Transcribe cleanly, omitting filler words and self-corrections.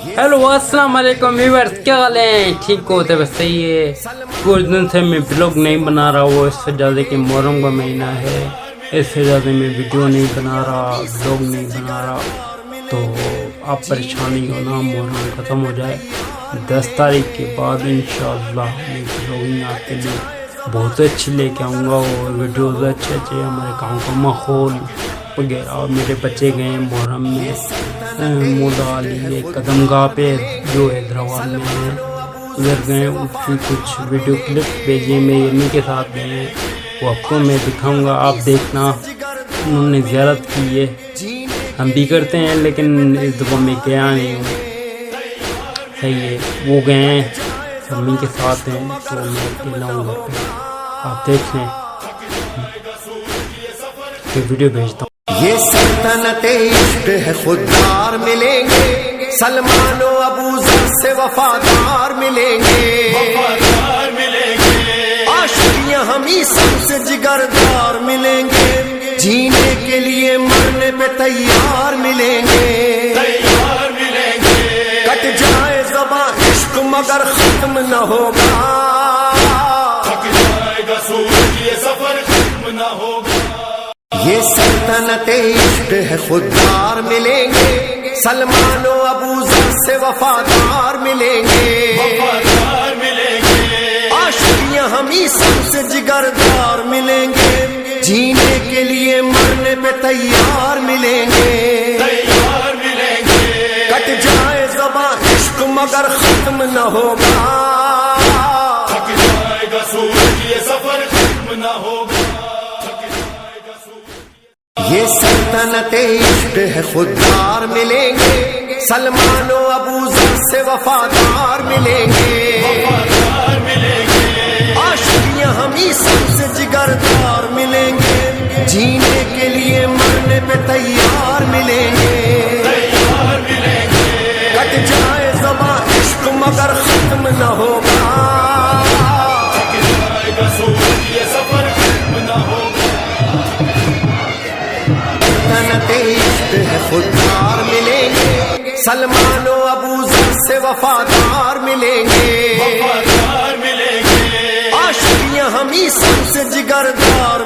Hello अस्सलाम वालेकुम viewers, क्या हाल है? ठीक हो तो बस सही है। कुछ दिन से मैं ब्लॉग नहीं बना रहा हूँ, इस वजह से कि मुहर्रम का महीना है, इस वजह से मैं वीडियो नहीं बना रहा, ब्लॉग नहीं बना रहा। तो आप परेशानी हो ना, मुहर्रम ख़त्म हो जाए 10 तारीख के बाद इंशाअल्लाह मैं ब्लॉगिंग आपके लिए बहुत अच्छी लेके आऊँगा और वीडियोज़ अच्छे अच्छे हमारे गाँव का माहौल वगैरह। और मेरे बच्चे गए मुहर्रम में मोला लिए कदम गाह पे जो हैदराबाद में है, उधर गए, उसकी कुछ वीडियो क्लिप भेजे, मैं इन्हीं के साथ गए हैं, वो आपको मैं दिखाऊंगा, आप देखना। उन्होंने ज़ियारत की है, हम भी करते हैं लेकिन इस दफ़ा मैं गया नहीं हूँ। सही है, वो गए हैं, मम्मी के साथ हैं, तो मैं अकेला हूँ घर पे। आप देख लें, फिर वीडियो भेजता हूँ। ये सल्तनत इश्क है, खुददार मिलेंगे, सलमान और अबू ज़र से वफादार मिलेंगे, आशिकियां हमी सबसे जिगरदार मिलेंगे, जीने के लिए मरने पे तैयार मिलेंगे, कट जाए ज़बां इश्क मगर खत्म न होगा, थक जाएगा सूरज ये सफर खत्म न होगा। ये सल्तनत इश्क है, खुददार मिलेंगे, सलमान और अबू ज़र से वफादार मिलेंगे, आशिकियां हमी सबसे जिगरदार मिलेंगे, जीने के लिए मरने पे तैयार मिलेंगे, कट जाए ज़बां इश्क मगर खत्म न होगा, थक जाएगा सूरज ये सफर खत्म न होगा। ये सल्तनत इश्क है, खुददार मिलेंगे, सलमान और अबू ज़र से वफादार मिलेंगे, आशिकियां हमी सबसे जिगरदार मिलेंगे, जीने के लिए मरने पे तैयार मिलेंगे, कट जाए ज़बां इश्क मगर खत्म न होगा, थक जाएगा सूरज ये सफर खत्म न होगा। इश्क है, खुददार मिलेंगे, सलमान और अबू ज़र से वफादार मिलेंगे, आशिकियां हमी सबसे जिगरदार